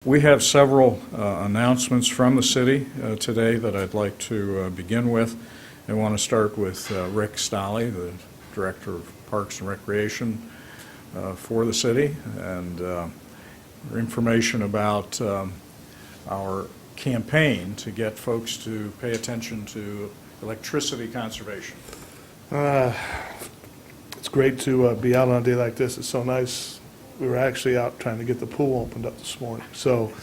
We have several announcements from the city today that I'd like to begin with. I want to start with Rick Stolley, the Director of Parks and Recreation for the city, and information about our campaign to get folks to pay attention to electricity conservation. It's great to be out on a day like this. It's so nice. We were actually out trying to get the pool opened up this morning. So,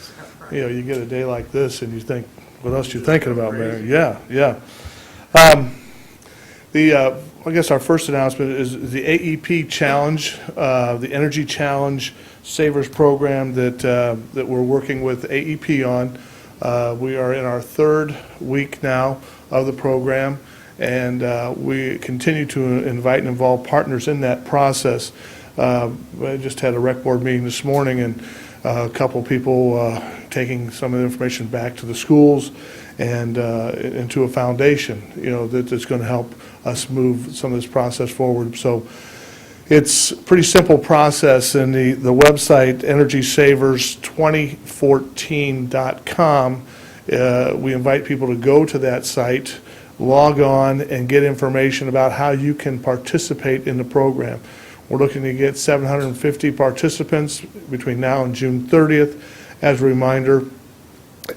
you know, you get a day like this and you think, what else you thinking about, Mayor? Yeah. I guess our first announcement is the AEP Challenge, the Energy Challenge Savers Program that we're working with AEP on. We are in our third week now of the program, and we continue to invite and involve partners in that process. I just had a rec board meeting this morning, and a couple people taking some of the information back to the schools and into a foundation, you know, that's going to help us move some of this process forward. So it's a pretty simple process, and the website energysavers2014.com, we invite people to go to that site, log on, and get information about how you can participate in the program. We're looking to get 750 participants between now and June 30th as a reminder.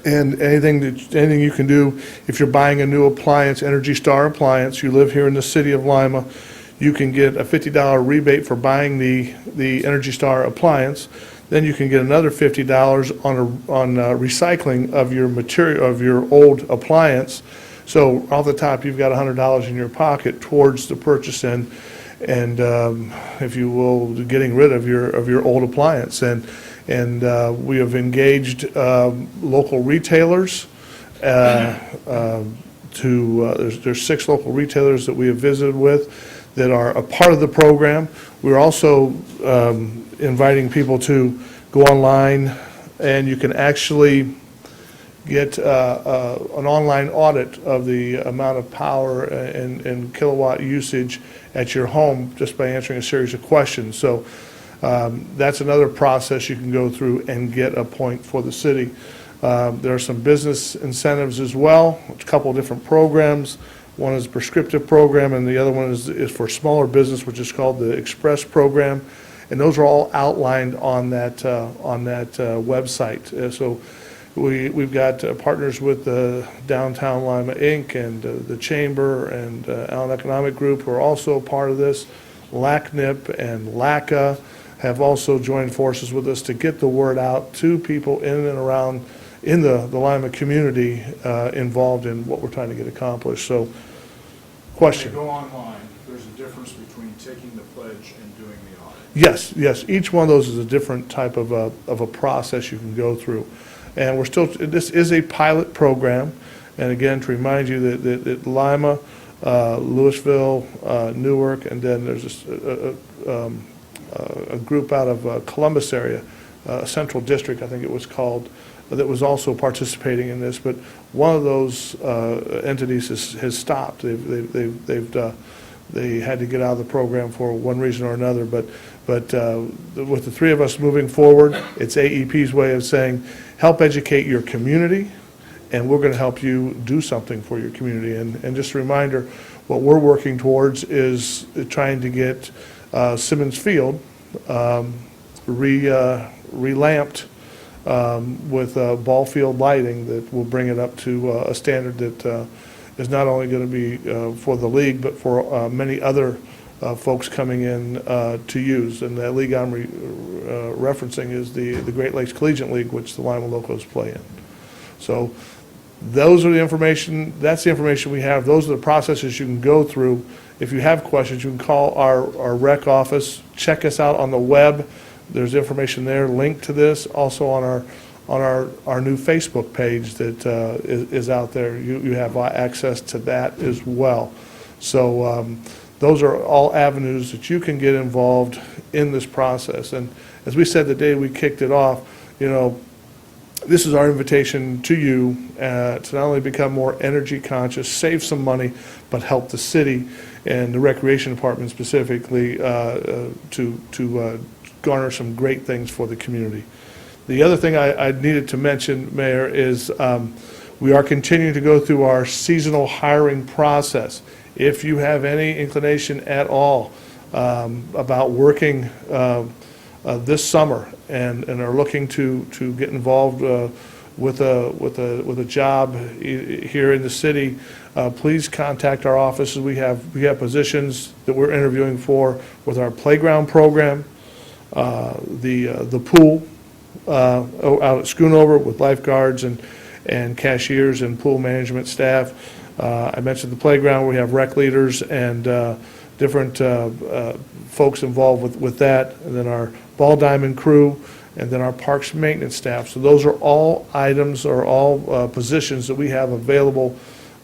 And anything you can do, if you're buying a new appliance, Energy Star appliance, you live here in the city of Lima, you can get a $50 rebate for buying the Energy Star appliance. Then you can get another $50 on recycling of your material, of your old appliance. So off the top, you've got $100 in your pocket towards the purchase and if you will, getting rid of your old appliance. And we have engaged local retailers. There's 6 local retailers that we have visited with that are a part of the program. We're also inviting people to go online, and you can actually get an online audit of the amount of power and kilowatt usage at your home just by answering a series of questions. So that's another process you can go through and get a point for the city. There are some business incentives as well, a couple of different programs. One is a prescriptive program, and the other one is for smaller business, which is called the Express program. And those are all outlined on that website. So we've got partners with the Downtown Lima Inc. and the Chamber and Allen Economic Group who are also part of this. LACNIP and LACA have also joined forces with us to get the word out to people in and around in the Lima community involved in what we're trying to get accomplished. So, question? When you go online, there's a difference between taking the pledge and doing the audit. Yes. Each one of those is a different type of a process you can go through. And this is a pilot program, and again, to remind you that Lima, Louisville, Newark, and then there's a group out of Columbus area, Central District, I think it was called, that was also participating in this. But one of those entities has stopped. They had to get out of the program for one reason or another. But with the 3 of us moving forward, it's AEP's way of saying, help educate your community, and we're going to help you do something for your community. And just a reminder, what we're working towards is trying to get Simmons Field relamped with ball field lighting that will bring it up to a standard that is not only going to be for the league, but for many other folks coming in to use. And that league I'm referencing is the Great Lakes Collegiate League, which the Lima Locos play in. So those are the information, that's the information we have. Those are the processes you can go through. If you have questions, you can call our rec office. Check us out on the web. There's information there linked to this. Also on our new Facebook page that is out there. You have access to that as well. So those are all avenues that you can get involved in this process. And as we said the day we kicked it off, you know, this is our invitation to you to not only become more energy conscious, save some money, but help the city and the recreation department specifically to garner some great things for the community. The other thing I needed to mention, Mayor, is we are continuing to go through our seasonal hiring process. If you have any inclination at all about working this summer and are looking to get involved with a job here in the city, please contact our offices. We have positions that we're interviewing for with our playground program, the pool out at Schoonover with lifeguards and cashiers and pool management staff. I mentioned the playground. We have rec leaders and different folks involved with that, and then our ball diamond crew, and then our parks maintenance staff. So those are all items or all positions that we have available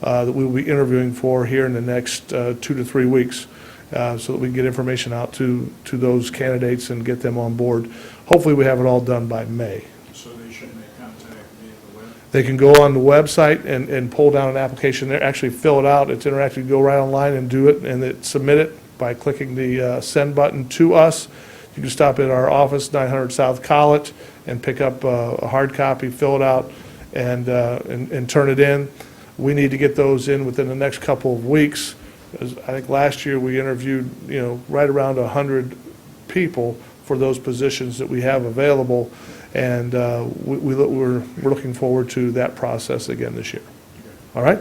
that we will be interviewing for here in the next 2 to 3 weeks, so that we can get information out to those candidates and get them on board. Hopefully we have it all done by May. So they should make contact via the web? They can go on the website and pull down an application there, actually fill it out. It's interactive. You go right online and do it, and submit it by clicking the send button to us. You can stop at our office, 900 South College, and pick up a hard copy, fill it out, and turn it in. We need to get those in within the next couple of weeks. As I think last year we interviewed, right around 100 people for those positions that we have available, and we're looking forward to that process again this year. All right?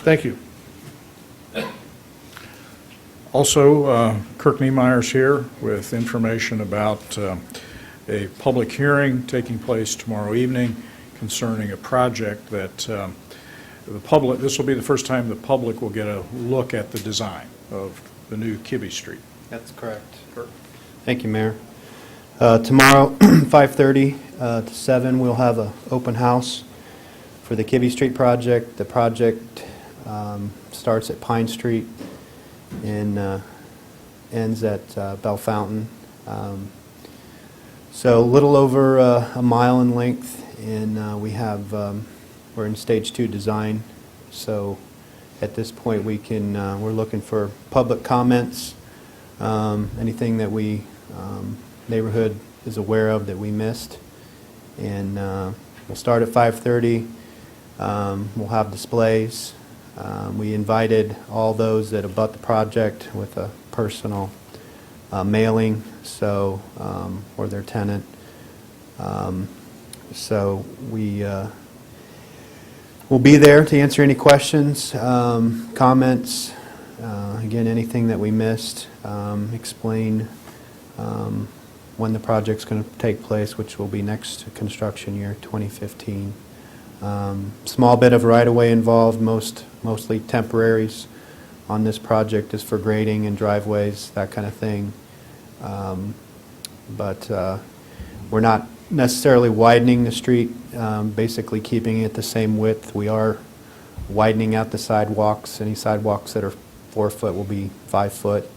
Thank you. Also, Kirk Niemeyer's here with information about a public hearing taking place tomorrow evening concerning a project that the public, this will be the first time the public will get a look at the design of the new Kibby Street. That's correct. Kirk. Thank you, Mayor. Tomorrow, 5:30 to 7, we'll have an open house for the Kibby Street project. The project starts at Pine Street and ends at Bell Fountain. So a little over a mile in length, and we're in stage 2 design. So at this point we're looking for public comments, anything that we neighborhood is aware of that we missed. And we'll start at 5:30. We'll have displays. We invited all those that abut the project with a personal mailing, so or their tenant. So we'll be there to answer any questions, comments, again, anything that we missed, explain when the project's going to take place, which will be next construction year, 2015. Small bit of right-of-way involved, mostly temporaries on this project is for grading and driveways, that kind of thing. But we're not necessarily widening the street, basically keeping it the same width. We are widening out the sidewalks. Any sidewalks that are 4 foot will be 5 foot.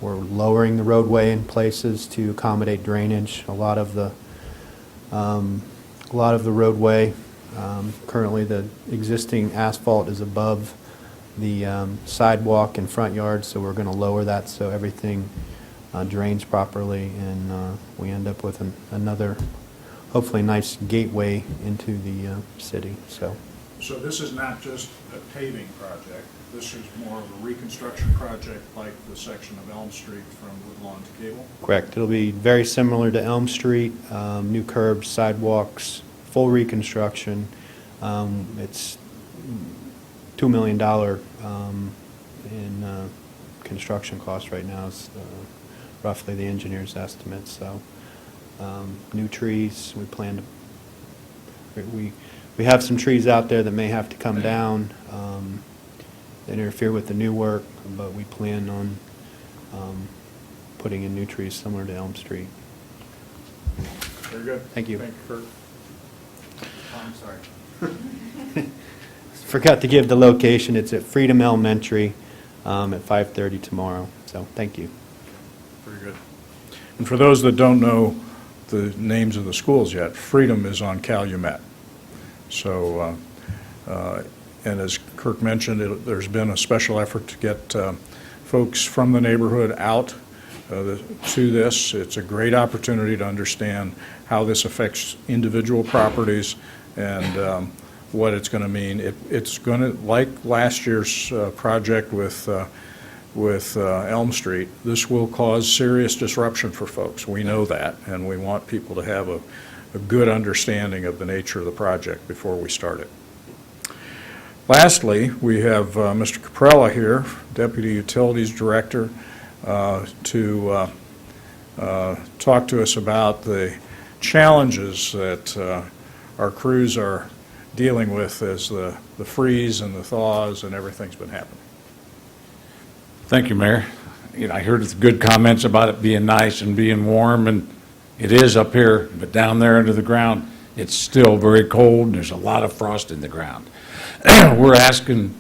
We're lowering the roadway in places to accommodate drainage. A lot of the roadway, currently the existing asphalt is above the sidewalk and front yard, so we're going to lower that so everything drains properly, and we end up with another, hopefully nice gateway into the city. So this is not just a paving project. This is more of a reconstruction project like the section of Elm Street from Woodlawn to Cable? Correct. It'll be very similar to Elm Street, new curbs, sidewalks, full reconstruction. It's $2 million in construction costs right now is roughly the engineer's estimate. So new trees, we plan to, we have some trees out there that may have to come down, that interfere with the new work, but we plan on putting in new trees similar to Elm Street. Very good. Thank you. Thank you, Kirk. I'm sorry. Forgot to give the location. It's at Freedom Elementary at 5:30 tomorrow. So thank you. Very good. And for those that don't know the names of the schools yet, Freedom is on Calumet. So, and as Kirk mentioned, there's been a special effort to get folks from the neighborhood out to this. It's a great opportunity to understand how this affects individual properties and what it's going to mean. It's going to, like last year's project with Elm Street, this will cause serious disruption for folks. We know that, and we want people to have a good understanding of the nature of the project before we start it. Lastly, we have Mr. Caprella here, Deputy Utilities Director, to talk to us about the challenges that our crews are dealing with as the freeze and the thaws and everything's been happening. Thank you, Mayor. I heard the good comments about it being nice and being warm, and it is up here, but down there under the ground, it's still very cold, and there's a lot of frost in the ground. We're asking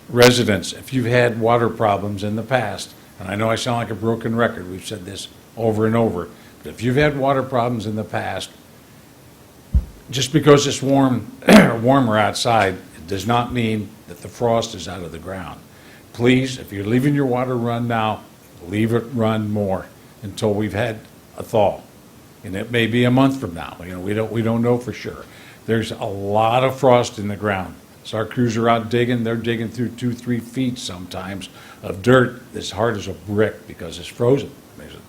residents, if you've had water problems in the past, and I know I sound like a broken record, we've said this over and over, but if you've had water problems in the past, just because it's warmer outside, it does not mean that the frost is out of the ground. Please, if you're leaving your water run now, leave it run more until we've had a thaw. And it may be a month from now. We don't know for sure. There's a lot of frost in the ground. So our crews are out digging. They're digging through 2-3 feet sometimes of dirt that's hard as a brick because it's frozen.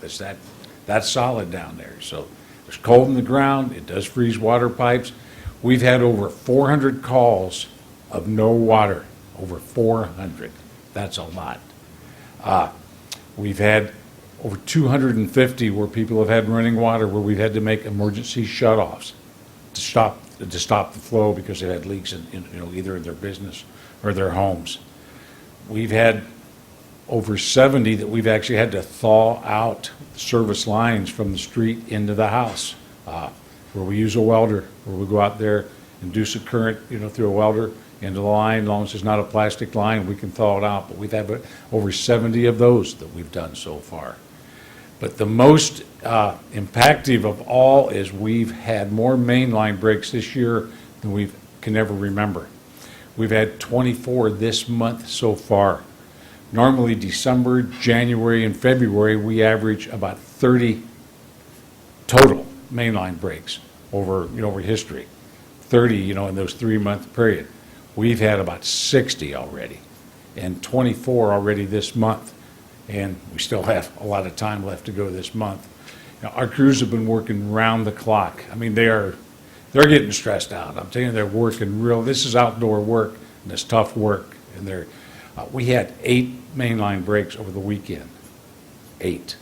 It's that solid down there. So there's cold in the ground. It does freeze water pipes. We've had over 400 calls of no water. Over 400. That's a lot. We've had over 250 where people have had running water where we've had to make emergency shutoffs to stop the flow because they've had leaks in either in their business or their homes. We've had over 70 that we've actually had to thaw out service lines from the street into the house, where we use a welder, where we go out there, induce a current, through a welder into the line. As long as it's not a plastic line, we can thaw it out. But we've had over 70 of those that we've done so far. But the most impactful of all is we've had more mainline breaks this year than we can ever remember. We've had 24 this month so far. Normally December, January, and February, we average about 30 total mainline breaks over history. 30, in those 3-month period. We've had about 60 already, and 24 already this month. And we still have a lot of time left to go this month. Our crews have been working round the clock. I mean, they're getting stressed out. I'm telling you, they're working this is outdoor work, and it's tough work. And we had 8 mainline breaks over the weekend. 8.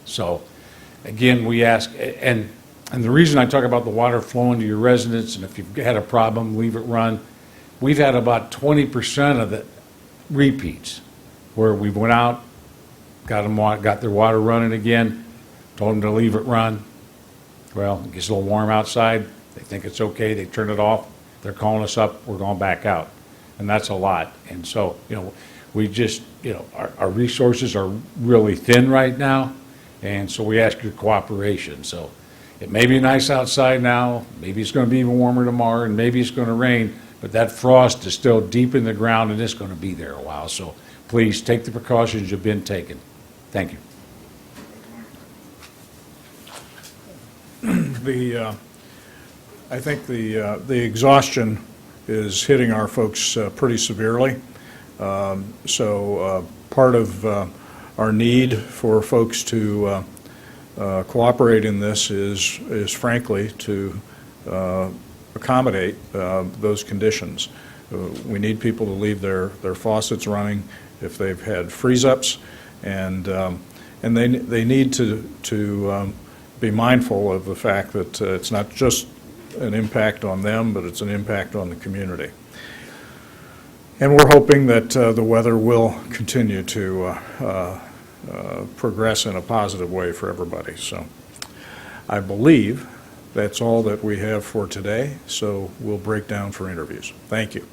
So, again, we ask, and the reason I talk about the water flowing to your residents, and if you've had a problem, leave it run, we've had about 20% of the repeats where we went out, got their water running again, told them to leave it run. Well, it gets a little warm outside. They think it's okay. They turn it off. They're calling us up. We're going back out. And that's a lot. And so, we just, our resources are really thin right now. And so we ask your cooperation. So it may be nice outside now. Maybe it's going to be even warmer tomorrow, and maybe it's going to rain. But that frost is still deep in the ground, and it's going to be there a while. So please take the precautions you've been taking. Thank you. I think the exhaustion is hitting our folks pretty severely. So part of our need for folks to cooperate in this is frankly to accommodate those conditions. We need people to leave their faucets running if they've had freeze-ups, and they need to be mindful of the fact that it's not just an impact on them, but it's an impact on the community. And we're hoping that the weather will continue to progress in a positive way for everybody. So I believe that's all that we have for today, so we'll break down for interviews. Thank you.